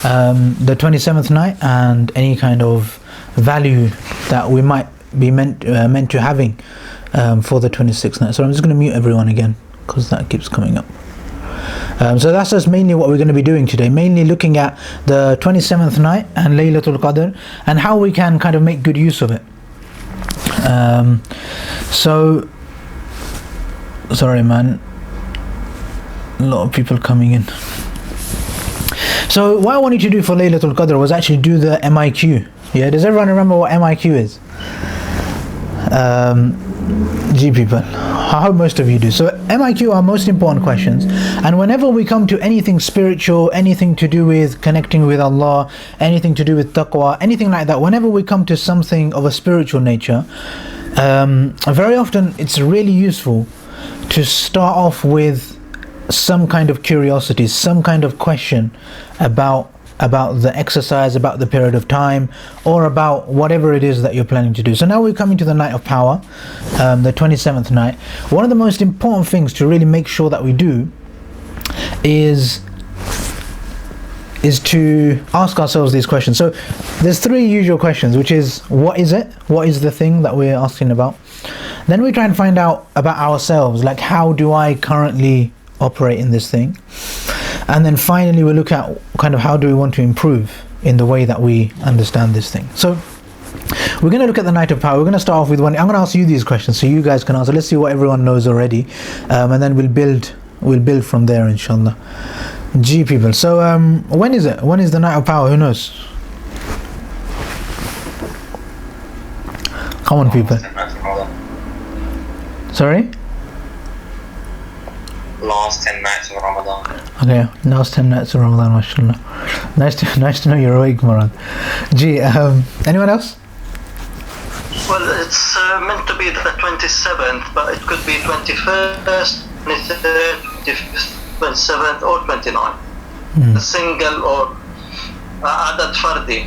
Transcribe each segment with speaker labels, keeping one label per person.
Speaker 1: the 27th night and any kind of value that we might be meant to having for the 26th night. So I'm just going to mute everyone again because that keeps coming up. So that's just mainly what we're going to be doing today, mainly looking at the 27th night and Laylatul Qadr and how we can kind of make good use of it. So sorry man, a lot of people coming in. So what I wanted to do for Laylatul Qadr was actually do the MIQ. Yeah, does everyone remember what MIQ is? G people, I hope most of you do. So MIQ are most important questions, and whenever we come to anything spiritual, anything to do with connecting with Allah, anything to do with taqwa, anything like that, whenever we come to something of a spiritual nature, very often it's really useful to start off with some kind of curiosity, some kind of question about the exercise, about the period of time, or about whatever it is that you're planning to do. So now we're coming to the night of power, the 27th night. One of the most important things to really make sure that we do is to ask ourselves these questions. So there's three usual questions, which is, what is it? What is the thing that we're asking about? Then we try and find out about ourselves, like how do I currently operate in this thing? And then finally we look at kind of how do we want to improve in the way that we understand this thing. So we're going to look at the night of power. We're going to start off with one. I'm going to ask you these questions so you guys can answer. Let's see what everyone knows already, and then we'll build from there, inshallah. G people, so when is it? When is the night of power? Who knows? Come on people. Sorry?
Speaker 2: Last 10 nights of Ramadan.
Speaker 1: Okay, last 10 nights of Ramadan, mashallah. Nice to know you're awake, Murad. Gee, anyone else?
Speaker 3: Well, it's meant to be the 27th, but it could be 21st, 23rd, 27th, or 29th. A single or Adad Fardi.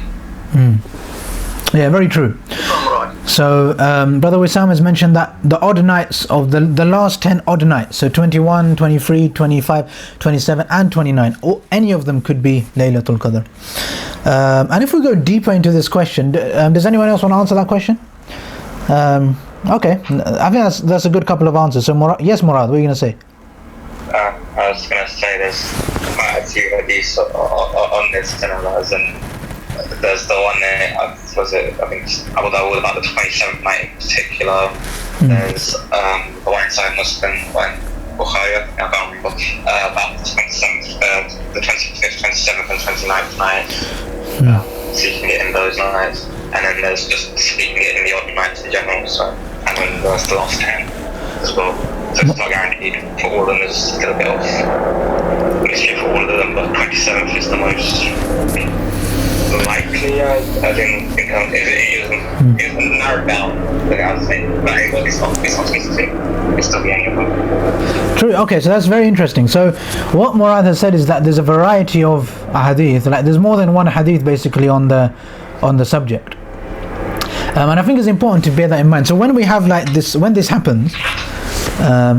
Speaker 1: Yeah, very true.
Speaker 3: If I'm right.
Speaker 1: So Brother Wissam has mentioned that the odd nights of the last 10 odd nights, so 21, 23, 25, 27 and 29, or any of them could be Laylatul Qadr. And if we go deeper into this question, does anyone else want to answer that question? Okay, I think that's a good couple of answers. So Murad, yes Murad, what are you going to say?
Speaker 2: I was going to say there's quite a few hadiths on this, and there's the one there, I think Abu Dawud about the 27th night in particular. There's the one inside Muslim, one Bukhari, I can't remember, about the 27th, the 25th, 27th and 29th night, seeking it in those nights. And then there's just seeking it in the odd nights in general, so, and then there's the last 10 as well. So it's not guaranteed for all of them, there's still a bit of mystery for all of them, but 27th is the most likely. I think if it isn't narrowed down, then I would say, but it's not specific, it's still the any of them.
Speaker 1: True, okay, so that's very interesting. So what Murad has said is that there's a variety of hadith, like there's more than one hadith basically on the subject. And I think it's important to bear that in mind. So when we have like this, when this happens,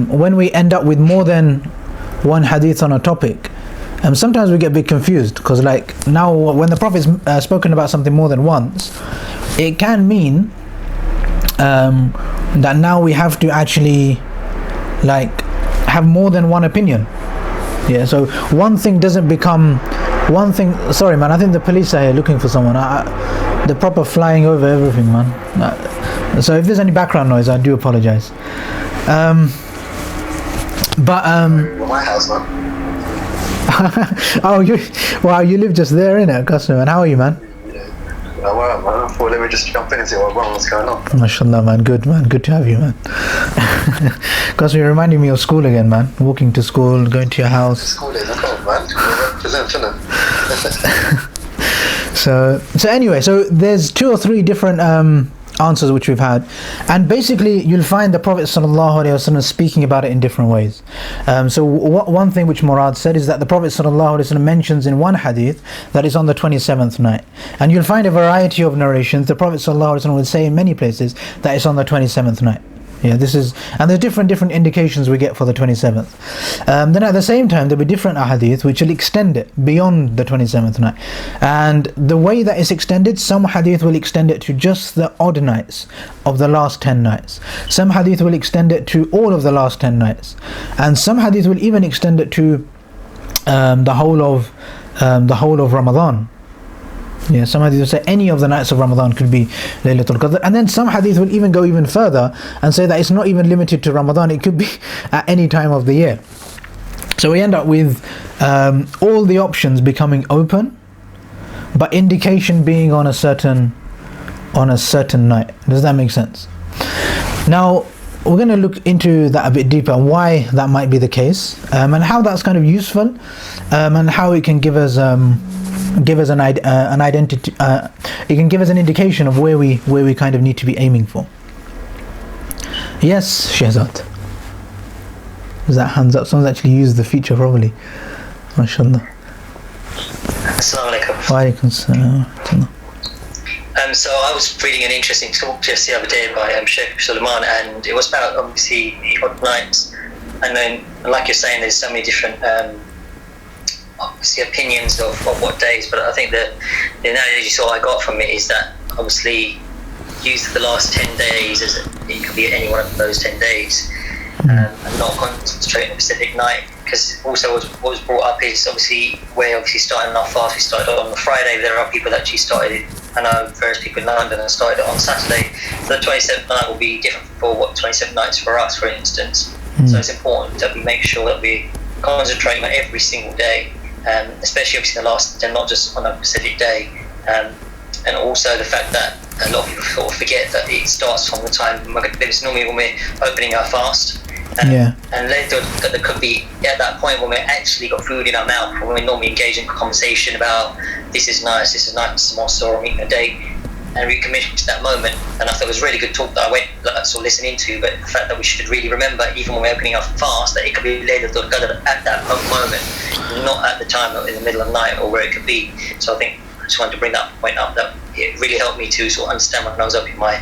Speaker 1: when we end up with more than one hadith on a topic, sometimes we get a bit confused, because like now when the Prophet's spoken about something more than once, it can mean that now we have to actually like have more than one opinion. Yeah, so one thing doesn't become one thing. Sorry man, I think the police are here looking for someone. They're proper flying over everything, man. So if there's any background noise, I do apologize.
Speaker 3: My house, man.
Speaker 1: Oh, you live just there, innit, customer? And how are you, man?
Speaker 3: Yeah, well, man. I thought let me just jump in and see what's going on.
Speaker 1: MashaAllah, man. Good, man. Good to have you, man. Because you're reminding me of school again, man. Walking to school, going to your house.
Speaker 3: School is a cold, man. Represent, innit?
Speaker 1: So anyway, so there's 2 or 3 different answers which we've had, and basically you'll find the Prophet ﷺ speaking about it in different ways. So one thing which Murad said is that the Prophet ﷺ mentions in one hadith that is on the 27th night, and you'll find a variety of narrations. The Prophet ﷺ would say in many places that it's on the 27th night. Yeah, this is, and there's different indications we get for the 27th. Then at the same time, there'll be different ahadith which will extend it beyond the 27th night. And the way that it's extended, some hadith will extend it to just the odd nights of the last 10 nights. Some hadith will extend it to all of the last 10 nights. And some hadith will even extend it to the whole of Ramadan. Yeah, some hadith will say any of the nights of Ramadan could be Laylatul Qadr, and then some hadith will even go even further and say that it's not even limited to Ramadan, it could be at any time of the year. So we end up with all the options becoming open, but indication being on a certain night. Does that make sense? Now we're going to look into that a bit deeper, and why that might be the case, and how that's kind of useful, and how it can give us an identity. It can give us an indication of where we kind of need to be aiming for. Yes, Shehzad. Is that hands up? Someone's actually used the feature properly. MashaAllah.
Speaker 4: Assalamu alaikum.
Speaker 1: Wa alaikum salam.
Speaker 4: So I was reading an interesting talk just the other day by Sheikh Suleiman, and it was about obviously the odd nights. And then, like you're saying, there's so many different obviously opinions of what days, but I think the analogy sort I got from it is that obviously use the last 10 days as it could be any one of those 10 days, and not concentrate on a specific night. Because also what was brought up is obviously we're obviously starting our fast. We started on the Friday. There are people that actually started it. I know various people in London and started it on Saturday. So the 27th night will be different for what 27 nights for us, for instance. So it's important that we make sure that we concentrate on every single day, especially obviously the last 10, not just on a specific day. And also the fact that a lot of people sort of forget that it starts from the time it's normally when we're opening our fast. And later there could be at that point when we actually got food in our mouth, when we normally engage in conversation about this is nice, samosa, or meeting a date, and we committed to that moment. And I thought it was a really good talk that I went sort of listening to, but the fact that we should really remember, even when we're opening our fast, that it could be Laylatul Qadr at that moment, not at the time in the middle of the night or where it could be. So I think I just wanted to bring that point up, that it really helped me to sort of understand when I was opening my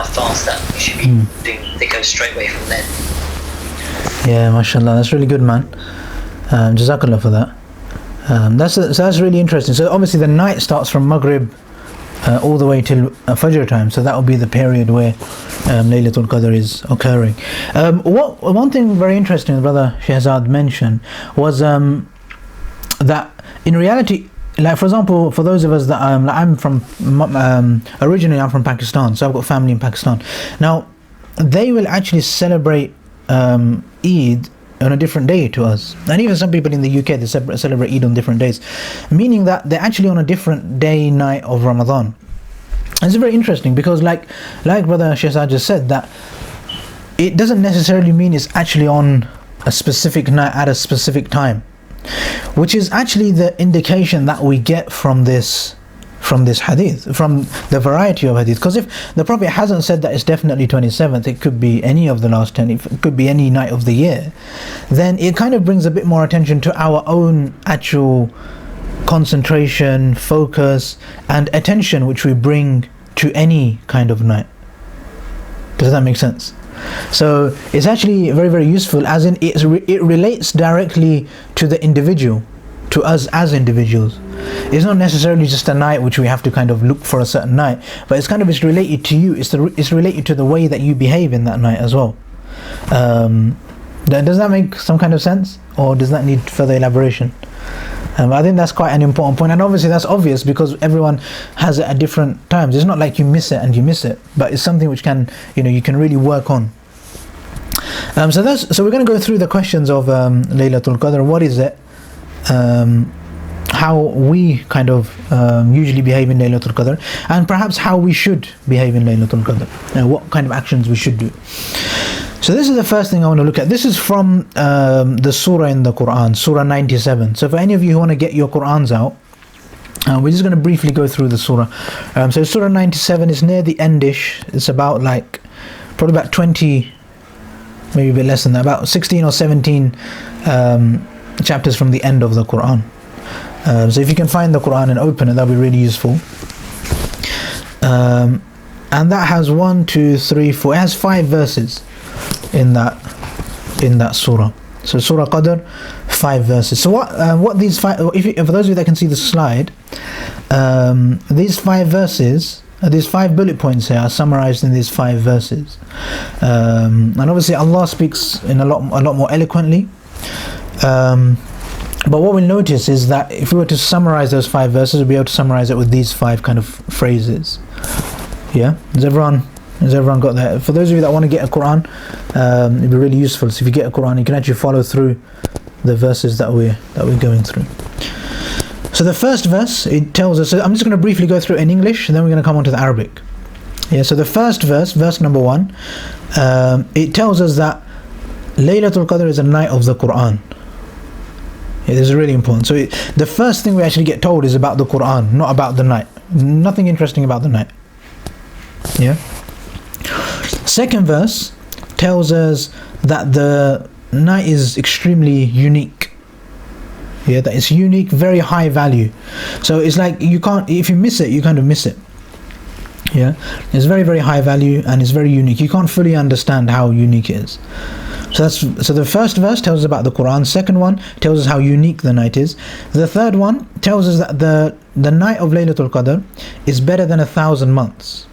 Speaker 4: fast that we should be doing it goes straight away from then.
Speaker 1: Yeah, mashallah, that's really good, man. Jazakallah for that. That's really interesting. So obviously the night starts from Maghrib all the way till Fajr time, so that will be the period where Laylatul Qadr is occurring. One thing very interesting the brother Shehzad mentioned was that in reality, like for example, for those of us that like I'm from originally I'm from Pakistan, so I've got family in Pakistan. Now they will actually celebrate Eid on a different day to us, and even some people in the UK, they celebrate Eid on different days, meaning that they're actually on a different day, night of Ramadan. And it's very interesting because like brother Shehzad just said, that it doesn't necessarily mean it's actually on a specific night at a specific time, which is actually the indication that we get from this hadith, from the variety of hadith. Because if the Prophet hasn't said that it's definitely 27th, it could be any of the last 10, it could be any night of the year, then it kind of brings a bit more attention to our own actual concentration, focus and attention which we bring to any kind of night. Does that make sense? So it's actually very, very useful, as in it relates directly to the individual, to us as individuals. It's not necessarily just a night which we have to kind of look for a certain night, but it's kind of, it's related to you, it's related to the way that you behave in that night as well. Does that make some kind of sense, or does that need further elaboration? I think that's quite an important point, and obviously that's obvious because everyone has it at different times. It's not like you miss it and you miss it, but it's something which can, you can really work on. So we're going to go through the questions of Laylatul Qadr. What is it? How we kind of usually behave in Laylatul Qadr, and perhaps how we should behave in Laylatul Qadr, what kind of actions we should do. So this is the first thing I want to look at. This is from the surah in the Quran, surah 97. So for any of you who want to get your Qurans out, we're just going to briefly go through the surah. So surah 97 is near the endish. It's about probably about 20, maybe a bit less than that, about 16 or 17 chapters from the end of the Quran. So if you can find the Quran and open it, that'll be really useful. and that has 1, 2, 3, 4. It has 5 verses in that surah. So Surah Qadr, 5 verses. So what these 5? For those of you that can see the slide, these 5 verses, these 5 bullet points here are summarized in these 5 verses. And obviously Allah speaks in a lot more eloquently. But what we'll notice is that if we were to summarize those 5 verses, we'll be able to summarize it with these 5 kind of phrases. Yeah? Has everyone got that? For those of you that want to get a Quran, it'd be really useful. So if you get a Quran, you can actually follow through the verses that we're going through. So the first verse, it tells us, so I'm just going to briefly go through it in English, and then we're going to come on to the Arabic. Yeah, so the first verse number 1, it tells us that Laylatul Qadr is a night of the Quran. Yeah, this is really important. So the first thing we actually get told is about the Quran, not about the night. Nothing interesting about the night. Yeah. Second verse tells us that the night is extremely unique. Yeah, that it's unique, very high value. So it's like you can't, if you miss it, you kind of miss it. Yeah, it's very, very high value and it's very unique. You can't fully understand how unique it is. So the first verse tells us about the Quran. Second one tells us how unique the night is. The third one tells us that the night of Laylatul Qadr is better than 1,000 months.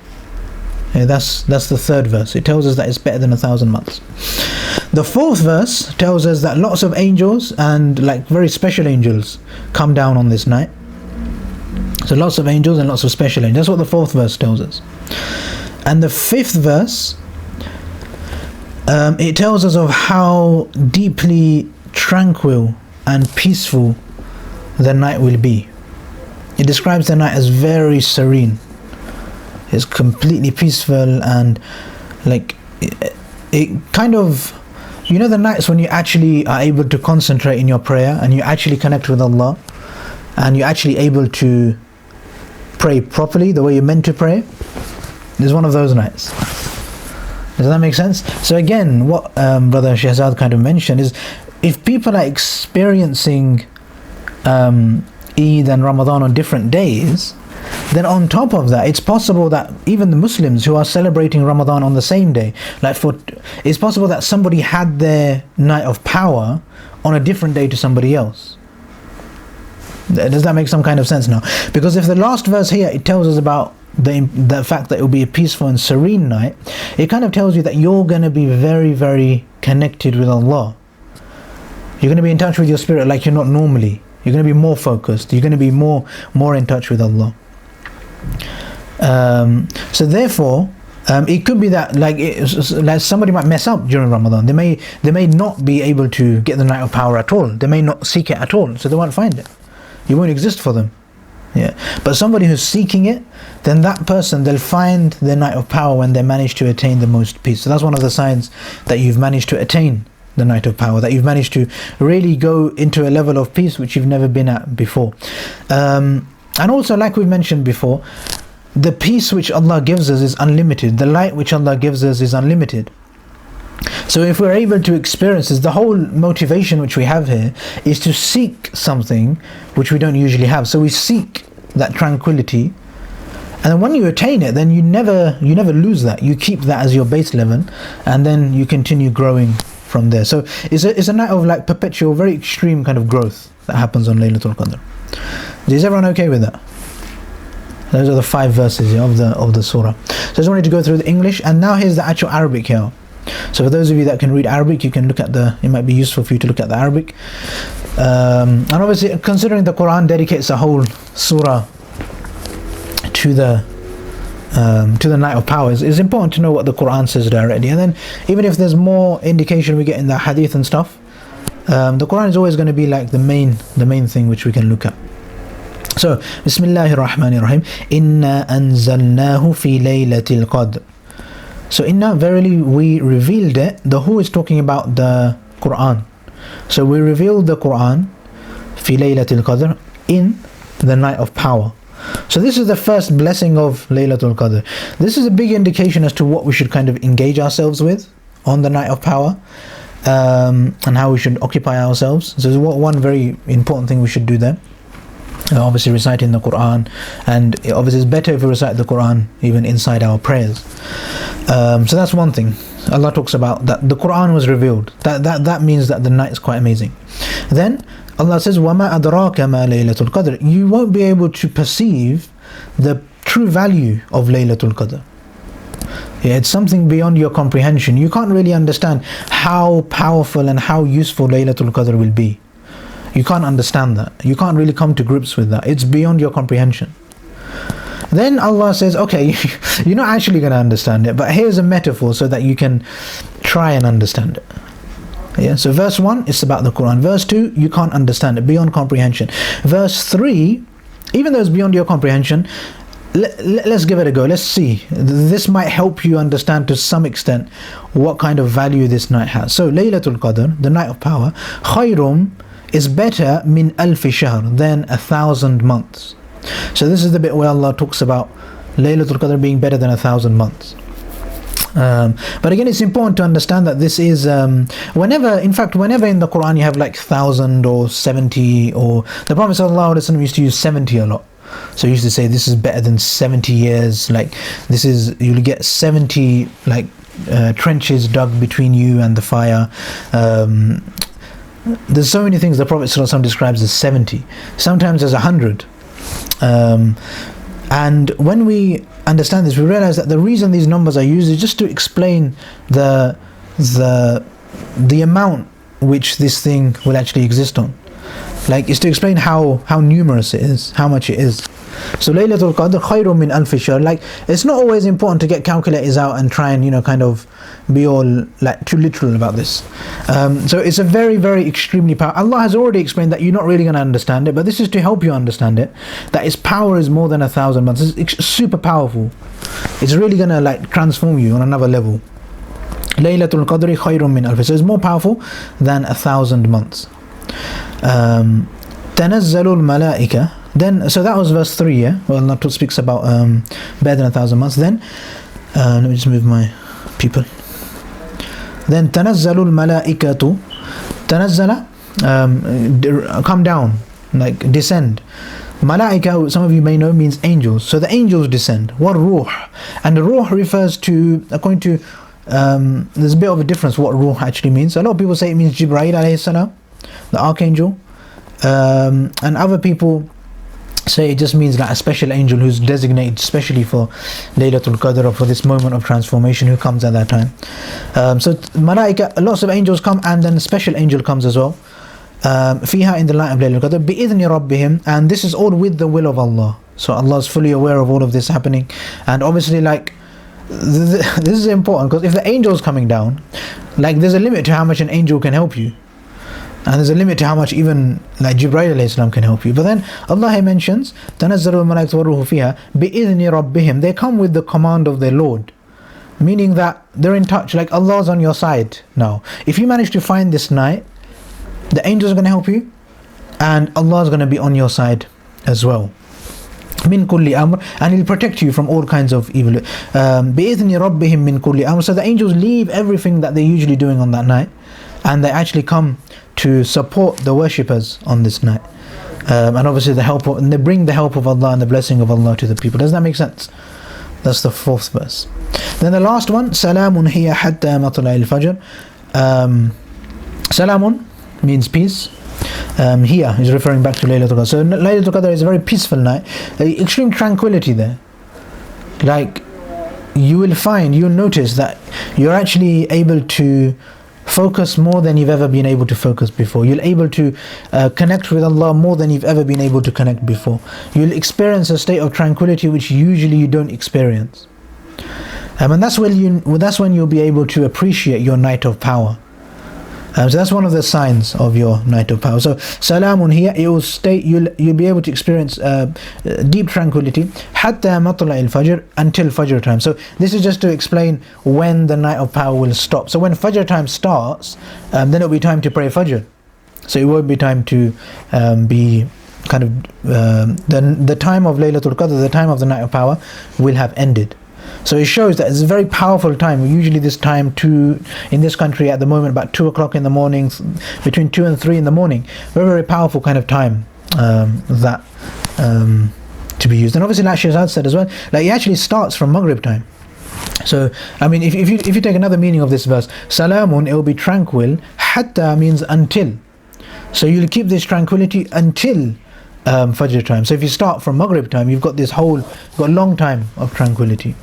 Speaker 1: Yeah, that's the third verse. It tells us that it's better than 1,000 months. The fourth verse tells us that lots of angels and like very special angels come down on this night. So lots of angels and lots of special angels. That's what the fourth verse tells us. And the fifth verse, it tells us of how deeply tranquil and peaceful the night will be. It describes the night as very serene. It's completely peaceful and like it kind of, you know, the nights when you actually are able to concentrate in your prayer and you actually connect with Allah and you're actually able to pray properly the way you're meant to pray. It's one of those nights. Does that make sense? So again, what Brother Shahzad kind of mentioned is, if people are experiencing Eid and Ramadan on different days, then on top of that, it's possible that even the Muslims who are celebrating Ramadan on the same day, it's possible that somebody had their night of power on a different day to somebody else. Does that make some kind of sense now? Because if the last verse here, it tells us about the fact that it will be a peaceful and serene night, it kind of tells you that you're going to be very, very connected with Allah. You're going to be in touch with your spirit like you're not normally. You're going to be more focused. You're going to be more in touch with Allah. So therefore, it could be that like somebody might mess up during Ramadan. They may not be able to get the night of power at all. They may not seek it at all, so they won't find it. It won't exist for them. Yeah. But somebody who's seeking it, then that person, they'll find their night of power when they manage to attain the most peace. So that's one of the signs that you've managed to attain the night of power, that you've managed to really go into a level of peace which you've never been at before. And also, like we've mentioned before, the peace which Allah gives us is unlimited. The light which Allah gives us is unlimited. So if we're able to experience this, the whole motivation which we have here is to seek something which we don't usually have. So we seek that tranquility, and then when you attain it, then you never lose that. You keep that as your base level, and then you continue growing from there. So it's a night of like perpetual, very extreme kind of growth that happens on Laylatul Qadr. Is everyone okay with that? Those are the 5 verses of the surah. So I just wanted to go through the English, and now here's the actual Arabic here. So for those of you that can read Arabic, you can look at it might be useful for you to look at the Arabic. And obviously, considering the Quran dedicates a whole surah to the night of power, it's important to know what the Quran says directly. And then even if there's more indication we get in the hadith and stuff, the Quran is always going to be like the main thing which we can look at. So, Bismillahir Rahmanir Rahim. Inna anzalnahu fi laylatil qadr. So inna, verily we revealed it. The who is talking about the Quran. So we revealed the Quran fi laylatil qadr, in the night of power. So this is the first blessing of Laylatul Qadr. This is a big indication as to what we should kind of engage ourselves with on the night of power, and how we should occupy ourselves. So this is one very important thing we should do there. obviously reciting the Quran, and obviously it's better if we recite the Quran even inside our prayers. So that's one thing. Allah talks about that the Quran was revealed. That means that the night is quite amazing. Then Allah says, وَمَا أَدْرَاكَ مَا لَيْلَةُ الْقَدْرِ. You won't be able to perceive the true value of Laylatul Qadr. Yeah, it's something beyond your comprehension. You can't really understand how powerful and how useful Laylatul Qadr will be. You can't understand that. You can't really come to grips with that. It's beyond your comprehension. Then Allah says, okay, you're not actually going to understand it, but here's a metaphor so that you can try and understand it. Yeah, so verse 1 is about the Quran. Verse 2, you can't understand it, beyond comprehension. Verse 3, even though it's beyond your comprehension, let's give it a go. Let's see. This might help you understand to some extent what kind of value this night has. So Laylatul Qadr, the night of power, khayrum, is better min alfi shahr, than 1,000 months. So this is the bit where Allah talks about Laylatul Qadr being better than 1,000 months. But again, it's important to understand that this is whenever in the Quran you have like 1,000 or 70, or the Prophet ﷺ used to use 70 a lot. So he used to say this is better than 70 years, like this is, you'll get 70 like trenches dug between you and the fire. There's so many things the Prophet ﷺ describes as 70, sometimes as 100. And when we understand this, we realize that the reason these numbers are used is just to explain the amount which this thing will actually exist on. Like, it's to explain how numerous it is, how much it is. So Laylatul Qadr khayrun min alfi shahr. Like, it's not always important to get calculators out and try and kind of be all like too literal about this. So it's a very, very extremely powerful. Allah has already explained that you're not really going to understand it, but this is to help you understand it, that its power is more than 1,000 months. It's super powerful. It's really going to like transform you on another level. Laylatul Qadri khayrun min alfi. So it's more powerful than 1,000 months. Tanazzalul malaika. Then, so that was verse 3, yeah? Well, Allah speaks about better than 1,000 months. Then, let me just move my people. Then, tanazzalul malaikatu. Tanazzala, come down, like descend. Malaika, some of you may know, means angels. So the angels descend. What ruh? And the ruh refers to, according to, there's a bit of a difference what ruh actually means. A lot of people say it means Jibreel alayhi salam, the archangel. And other people say it just means like a special angel who's designated specially for Laylatul Qadr, or for this moment of transformation, who comes at that time. So malaika, lots of angels come, and then a special angel comes as well. Fiha, in the light of Laylatul Qadr, bi'idhni rabbihim, and this is all with the will of Allah. So Allah is fully aware of all of this happening. And obviously, like, this is important, because if the angel is coming down, like, there's a limit to how much an angel can help you. And there's a limit to how much even like Jibreel alayhi salam can help you. But then Allah mentions, تَنَزَّلُ الْمَلَائِكَةُ وَالرُّوحُ فِيهَا بِإِذْنِ رَبِّهِمْ. They come with the command of their Lord. Meaning that they're in touch, like Allah's on your side now. If you manage to find this night, the angels are going to help you, and Allah is going to be on your side as well. Min kulli amr, and He'll protect you from all kinds of evil. بِإِذْنِ رَبِّهِمْ min kulli amr. So the angels leave everything that they're usually doing on that night, and they actually come to support the worshippers on this night. And obviously and they bring the help of Allah and the blessing of Allah to the people. Does that make sense? That's the 4th verse. Then the last one, Salamun hiya hatta matla'il fajr. Salamun means peace. Here is referring back to Laylatul Qadr. So Laylatul Qadr is a very peaceful night. Extreme tranquility there. Like, you'll notice that you're actually able to focus more than you've ever been able to focus before. You're able to connect with Allah more than you've ever been able to connect before. You'll experience a state of tranquility which usually you don't experience. And that's when you'll be able to appreciate your night of power. So that's one of the signs of your night of power. So salamun here, you'll be able to experience deep tranquility hatta matla'il fajr, until Fajr time. So this is just to explain when the night of power will stop. So when Fajr time starts, then it'll be time to pray Fajr. So it won't be time to be kind of the time of Laylatul Qadr, the time of the night of power, will have ended. So it shows that it's a very powerful time. Usually this time, in this country at the moment, about 2 o'clock in the morning, between 2 and 3 in the morning, very, very powerful kind of time that to be used. And obviously, like Shazad said as well, like it actually starts from Maghrib time. So I mean, if you take another meaning of this verse, salamun, it will be tranquil. Hatta means until. So you'll keep this tranquility until Fajr time. So if you start from Maghrib time, you've got a long time of tranquility.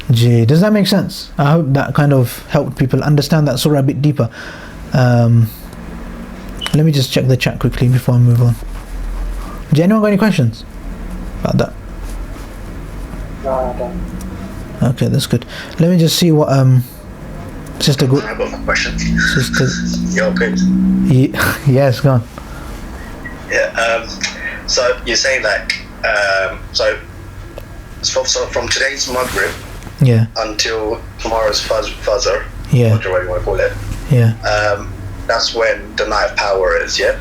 Speaker 1: Does that make sense? I hope that kind of helped people understand that surah a bit deeper. Let me just check the chat quickly before I move on. Does anyone got any questions about that?
Speaker 3: No, I don't.
Speaker 1: Okay, that's good. Let me just see what Sister Good.
Speaker 2: I've got a question.
Speaker 1: Sister.
Speaker 2: You're good.
Speaker 1: Yes, go on.
Speaker 2: Yeah. So you're saying like so from today's Maghrib
Speaker 1: Yeah.
Speaker 2: until tomorrow's Fajr,
Speaker 1: Yeah.
Speaker 2: whatever you want to call it.
Speaker 1: Yeah.
Speaker 2: That's when the night of power is. Yeah.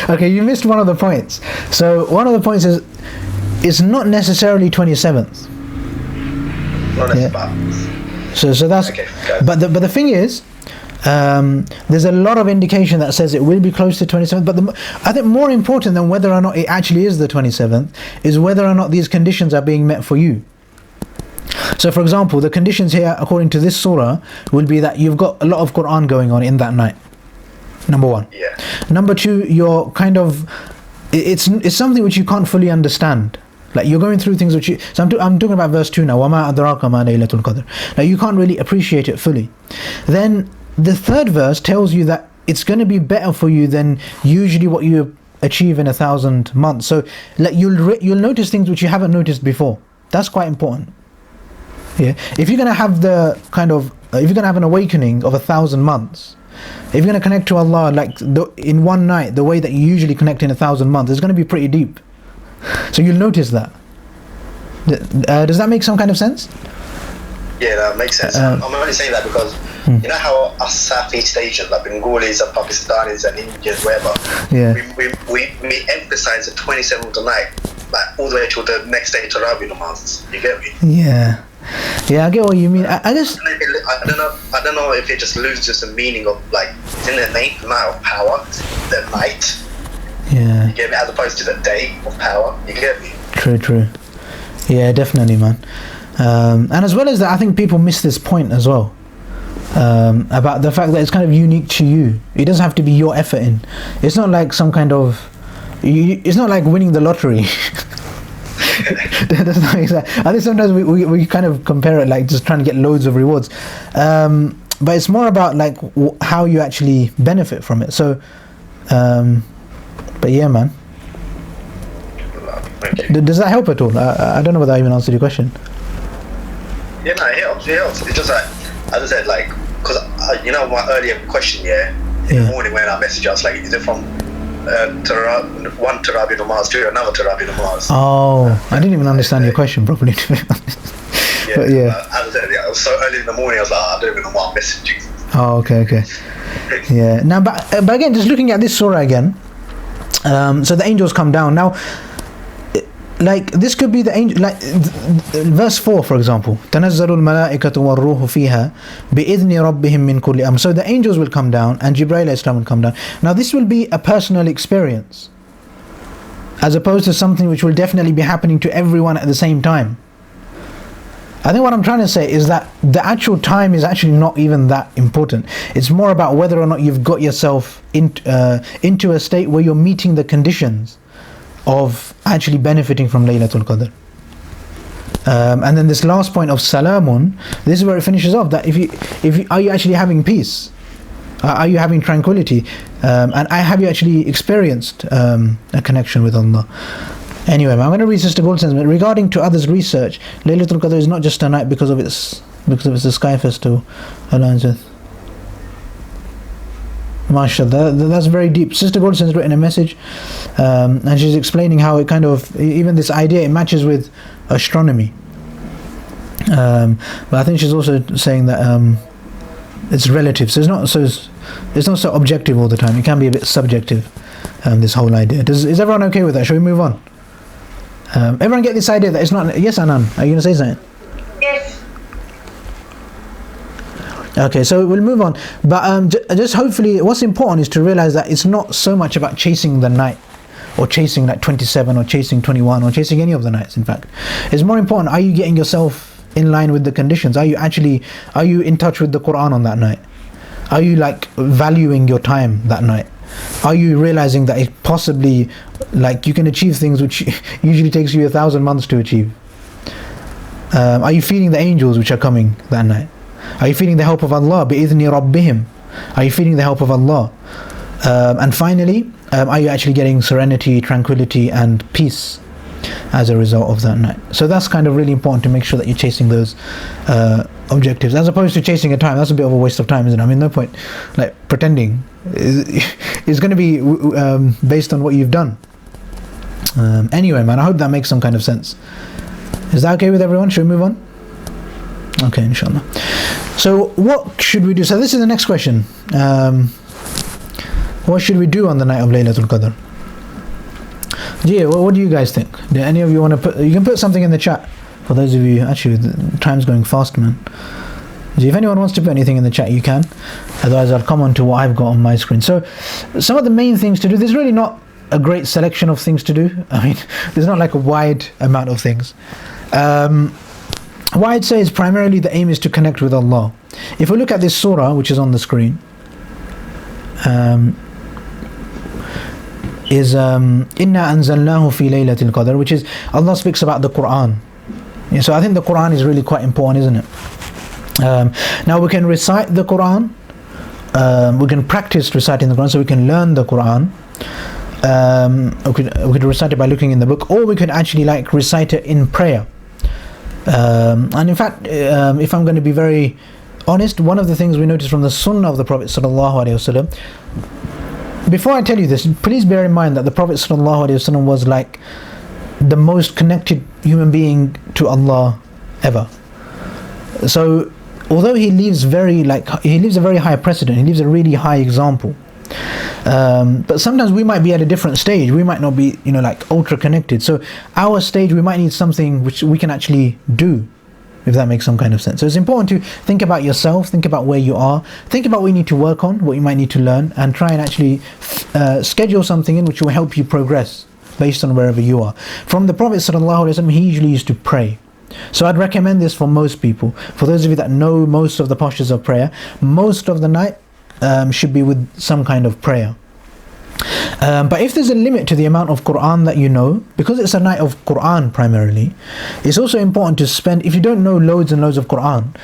Speaker 1: Okay, you missed one of the points. So one of the points is it's not necessarily 27th.
Speaker 2: Not as
Speaker 1: Yeah.
Speaker 2: bad.
Speaker 1: So that's
Speaker 2: Okay, got it.
Speaker 1: but the thing is, there's a lot of indication that says it will be close to 27th, but I think more important than whether or not it actually is the 27th is whether or not these conditions are being met for you. So for example, the conditions here according to this surah will be that you've got a lot of Quran going on in that night. Number one.
Speaker 2: Yeah.
Speaker 1: Number two, you're kind of it's something which you can't fully understand. Like you're going through things which you, so I'm talking about verse 2 now. وَمَا أَدْرَاكَ مَا لَيْلَةُ الْقَدْرِ. Now you can't really appreciate it fully. Then the third verse tells you that it's going to be better for you than usually what you achieve in 1,000 months. So like you'll notice things which you haven't noticed before. That's quite important. Yeah. If you're going to have the kind of if you're going to have an awakening of 1,000 months, if you're going to connect to Allah like in one night, the way that you usually connect in 1,000 months, it's going to be pretty deep. So you'll notice that. Does that make some kind of sense?
Speaker 2: Yeah, that makes sense. I'm only saying that because you know how us Southeast Asians, like Bengalis and Pakistanis and Indians, wherever,
Speaker 1: Yeah.
Speaker 2: we emphasize the 27th of the night, like all the way till the next day to Rabi Namaz. You get me?
Speaker 1: Yeah. Yeah, I get what you mean. I just
Speaker 2: I don't know if it just loses the meaning of like it's in the name, the night of power, the night.
Speaker 1: yeah.
Speaker 2: You get me? As opposed to the day of power. You get me?
Speaker 1: True. Yeah, definitely, man. And as well as that, I think people miss this point as well. About the fact that it's kind of unique to you. It doesn't have to be your effort in. It's not like some kind of. It's not like winning the lottery. That's not exactly. I think sometimes we kind of compare it like just trying to get loads of rewards. But it's more about like how you actually benefit from it. So, but yeah, man.
Speaker 2: Thank you.
Speaker 1: Does that help at all? I don't know whether I even answered your question.
Speaker 2: Yeah, no, it helps. It's just like, as I said, like, because you know my earlier question, in the morning when I messaged you, I was like, is it from one Tarabi Namaz to another Tarabi Namaz?
Speaker 1: Oh, I didn't even understand your question properly, to be honest. But yeah.
Speaker 2: As I said, it was so early in the morning, I was like, I don't even know why I'm messaging you.
Speaker 1: Oh, okay. Yeah. Now, but again, just looking at this surah again, so the angels come down. Now, like this could be the angel, like verse 4 for example, تنزل الملائكة والروح فيها بإذن ربهم من كل أمر. So the angels will come down and Jibreel alayhi salam will come down. Now this will be a personal experience as opposed to something which will definitely be happening to everyone at the same time. I think what I'm trying to say is that the actual time is actually not even that important. It's more about whether or not you've got yourself into a state where you're meeting the conditions of actually benefiting from Laylatul Qadr. And then this last point of salamun, this is where it finishes off, that if you are you actually having peace? Are you having tranquility? And have you actually experienced a connection with Allah? Anyway, I'm going to read Sister Goldson's regarding to others' research. Laylatul Qadr is not just a night because of its the sky festival aligns with. MashaAllah, that's very deep. Sister Goldson has written a message and she's explaining how it kind of, even this idea, it matches with astronomy. But I think she's also saying that it's relative, so it's not so objective all the time. It can be a bit subjective, this whole idea. Is everyone okay with that? Shall we move on? Everyone get this idea that it's not. Yes, Anan, are you going to say something?
Speaker 5: Yes.
Speaker 1: Okay, so we'll move on, but just hopefully what's important is to realize that it's not so much about chasing the night or chasing like 27 or chasing 21 or chasing any of the nights. In fact, it's more important, are you getting yourself in line with the conditions? Are you in touch with the Quran on that night? Are you like valuing your time that night? Are you realizing that it possibly, like, you can achieve things which usually takes you 1,000 months to achieve? Are you feeling the angels which are coming that night? Are you feeling the help of Allah? بِإِذْنِ رَبِّهِمْ. Are you feeling the help of Allah? And finally, are you actually getting serenity, tranquility and peace as a result of that night? So that's kind of really important to make sure that you're chasing those objectives, as opposed to chasing a time. That's a bit of a waste of time, isn't it? I mean, no point like pretending. It's going to be based on what you've done. Anyway, man, I hope that makes some kind of sense. Is that okay with everyone? Should we move on? Okay, inshallah. So what should we do? So this is the next question. What should we do on the night of Laylatul Qadr? Yeah, what do you guys think? Do any of you want to put? You can put something in the chat. For those of you, actually, the time's going fast, man. So if anyone wants to put anything in the chat, you can. Otherwise, I'll come on to what I've got on my screen. So some of the main things to do. There's really not a great selection of things to do. I mean, there's not like a wide amount of things. What I'd say is primarily the aim is to connect with Allah. If we look at this surah, which is on the screen, is Inna anzalnahu fi laylatil qadr, which is Allah speaks about the Quran. Yeah, so I think the Quran is really quite important, isn't it? Now we can recite the Quran, we can practice reciting the Quran, so we can learn the Quran. We could recite it by looking in the book, or we could actually like recite it in prayer. And in fact, if I'm going to be very honest, one of the things we notice from the Sunnah of the Prophet sallallahu alaihi wasallam. Before I tell you this, please bear in mind that the Prophet sallallahu alaihi wasallam was like the most connected human being to Allah ever. So although he leaves a very high precedent, he leaves a really high example. But sometimes we might be at a different stage. We might not be, like ultra connected. So our stage, we might need something which we can actually do, if that makes some kind of sense. So it's important to think about yourself, think about where you are, think about what you need to work on, what you might need to learn, and try and actually schedule something in which will help you progress based on wherever you are. From the Prophet ﷺ, he usually used to pray. So I'd recommend this for most people. For those of you that know most of the postures of prayer, most of the night should be with some kind of prayer. But if there's a limit to the amount of Quran that you know, because it's a night of Quran primarily, it's also important to spend, if you don't know loads and loads of Quran,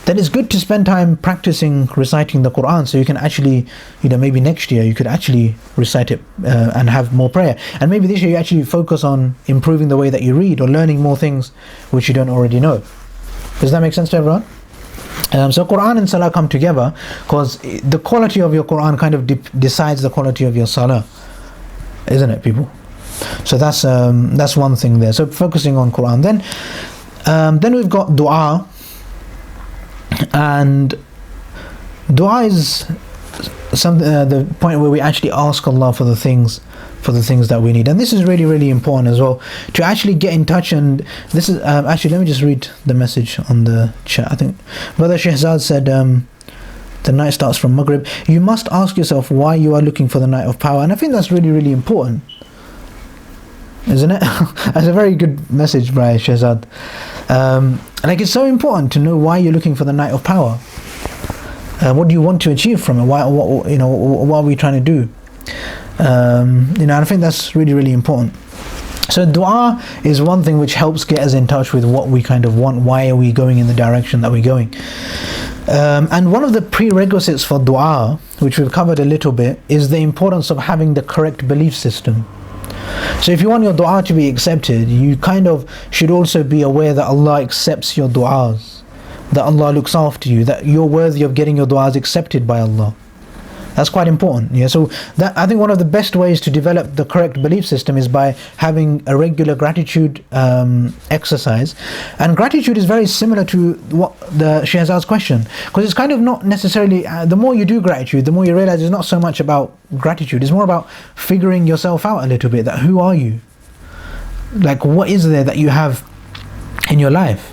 Speaker 1: then it's good to spend time practicing reciting the Quran, so you can actually, maybe next year you could actually recite it and have more prayer. And maybe this year you actually focus on improving the way that you read or learning more things which you don't already know. Does that make sense to everyone? So Quran and Salah come together because the quality of your Quran kind of decides the quality of your Salah, isn't it, people? So that's one thing there. So focusing on Quran. Then we've got dua, and dua is the point where we actually ask Allah for the things that we need, and this is really, really important as well, to actually get in touch. And this is actually, let me just read the message on the chat. I think Brother Shehzad said the night starts from Maghrib. You must ask yourself why you are looking for the night of power, and I think that's really, really important, isn't it? That's a very good message, Brother Shehzad. Like, it's so important to know why you're looking for the night of power. What do you want to achieve from it? What are we trying to do? And I think that's really, really important. So dua is one thing which helps get us in touch with what we kind of want. Why are we going in the direction that we're going? And one of the prerequisites for dua, which we've covered a little bit, is the importance of having the correct belief system. So if you want your dua to be accepted, you kind of should also be aware that Allah accepts your duas, that Allah looks after you, that you're worthy of getting your duas accepted by Allah. That's quite important. Yeah. So that, I think one of the best ways to develop the correct belief system is by having a regular gratitude exercise. And gratitude is very similar to what the Shehzad's question, because it's kind of not necessarily, the more you do gratitude, the more you realize it's not so much about gratitude. It's more about figuring yourself out a little bit, that who are you? Like, what is there that you have in your life?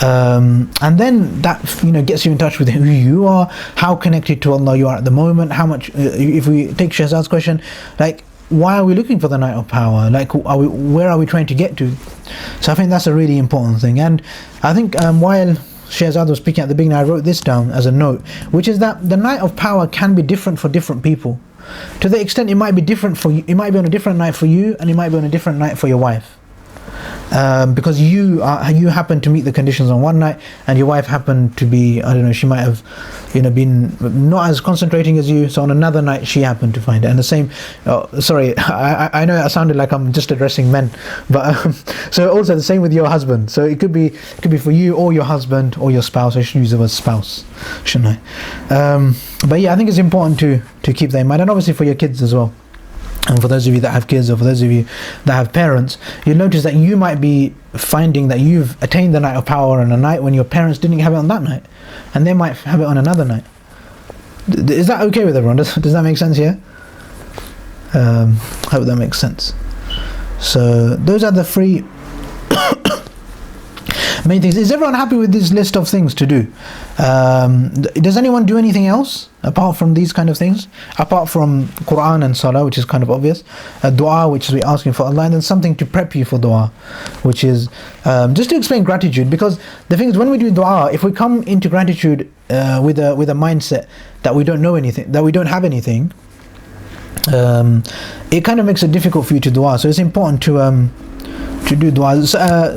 Speaker 1: And then that gets you in touch with who you are, how connected to Allah you are at the moment, how much, if we take Shehzad's question, like why are we looking for the night of power? Like, where are we trying to get to? So I think that's a really important thing. And I think while Shehzad was speaking at the beginning, I wrote this down as a note, which is that the night of power can be different for different people. To the extent it might be different for you, it might be on a different night for you, and it might be on a different night for your wife. Because you happen to meet the conditions on one night, and your wife happened to be, I don't know, she might have, been not as concentrating as you, so on another night she happened to find it. And the same, sorry, I know it sounded like I'm just addressing men, but so also the same with your husband. So it could be for you or your husband or your spouse. I should use the word spouse, shouldn't I? But yeah, I think it's important to keep that in mind, and obviously for your kids as well. And for those of you that have kids, or for those of you that have parents, you'll notice that you might be finding that you've attained the night of power on a night when your parents didn't have it on that night, and they might have it on another night. Is that okay with everyone? Does that make sense here? Hope that makes sense. So those are the three main things. Is everyone happy with this list of things to do? Does anyone do anything else apart from these kind of things? Apart from Quran and Salah, which is kind of obvious, dua, which is we asking for Allah, and then something to prep you for dua, which is just to explain gratitude. Because the thing is, when we do dua, if we come into gratitude with a mindset that we don't know anything, that we don't have anything, it kind of makes it difficult for you to dua. So it's important to do dua.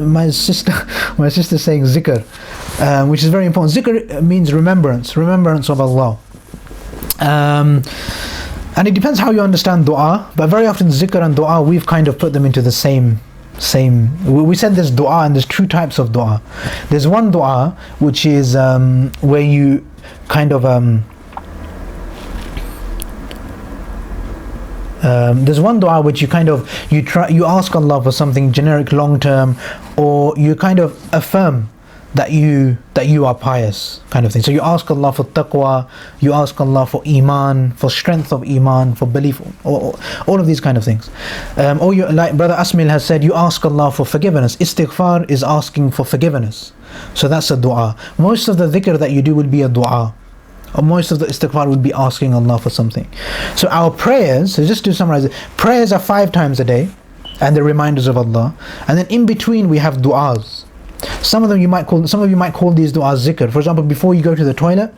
Speaker 1: My sister saying zikr, which is very important. Zikr means remembrance of Allah. And it depends how you understand dua, but very often zikr and dua, we've kind of put them into the same. We said there's dua, and there's two types of dua. There's one dua which is where you kind of there's one dua which you ask Allah for something generic, long term, or you kind of affirm that you are pious, kind of thing. So you ask Allah for taqwa, you ask Allah for iman, for strength of iman, for belief, or all of these kind of things. Or you, like Brother Asmil has said, you ask Allah for forgiveness. Istighfar is asking for forgiveness. So that's a dua. Most of the dhikr that you do will be a dua. Or most of the istighfar would be asking Allah for something. So our prayers, so just to summarize it, prayers are 5 times a day, and they're reminders of Allah. And then in between we have du'as. Some of you might call these du'as zikr. For example, before you go to the toilet,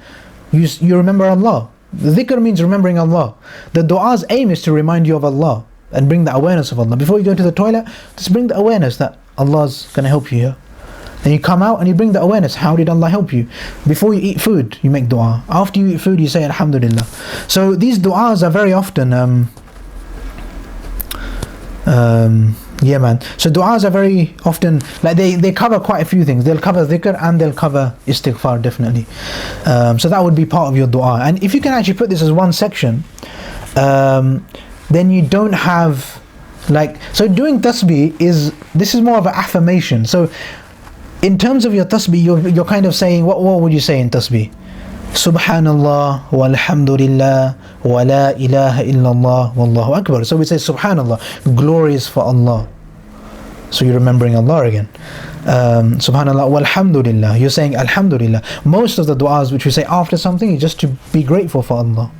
Speaker 1: you remember Allah. The dhikr means remembering Allah. The du'a's aim is to remind you of Allah and bring the awareness of Allah. Before you go to the toilet, just bring the awareness that Allah's going to help you here. Then you come out and you bring the awareness, how did Allah help you? Before you eat food, you make dua. After you eat food, you say Alhamdulillah. So these du'as are very often, yeah man. So du'as are very often, like they cover quite a few things. They'll cover dhikr and they'll cover istighfar, definitely. So that would be part of your dua. And if you can actually put this as one section, then you don't have, so doing tasbih this is more of an affirmation. So in terms of your tasbih, you're kind of saying, what would you say in tasbih? Subhanallah, walhamdulillah, wa la ilaha illallah, wallahu akbar. So we say Subhanallah, glory is for Allah. So you're remembering Allah again. Subhanallah, walhamdulillah, you're saying Alhamdulillah. Most of the du'as which we say after something is just to be grateful for Allah.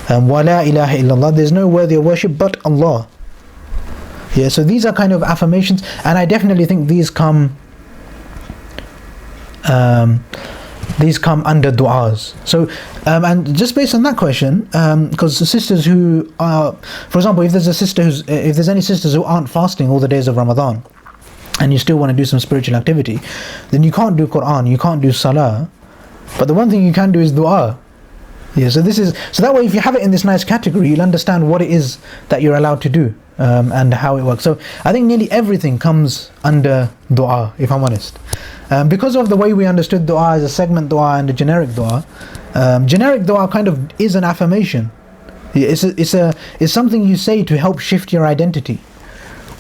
Speaker 1: Wa la ilaha illallah, there's no worthy of worship but Allah. Yeah, so these are kind of affirmations, and I definitely think these come under du'as. So and just based on that question, because the sisters who are, for example, if there's any sisters who aren't fasting all the days of Ramadan, and you still want to do some spiritual activity, then you can't do Quran, you can't do Salah, but the one thing you can do is du'a. Yeah, so that way, if you have it in this nice category, you'll understand what it is that you're allowed to do, and how it works. So I think nearly everything comes under du'a, if I'm honest. Because of the way we understood dua as a segment dua and a generic dua. Generic dua kind of is an affirmation. It's something you say to help shift your identity.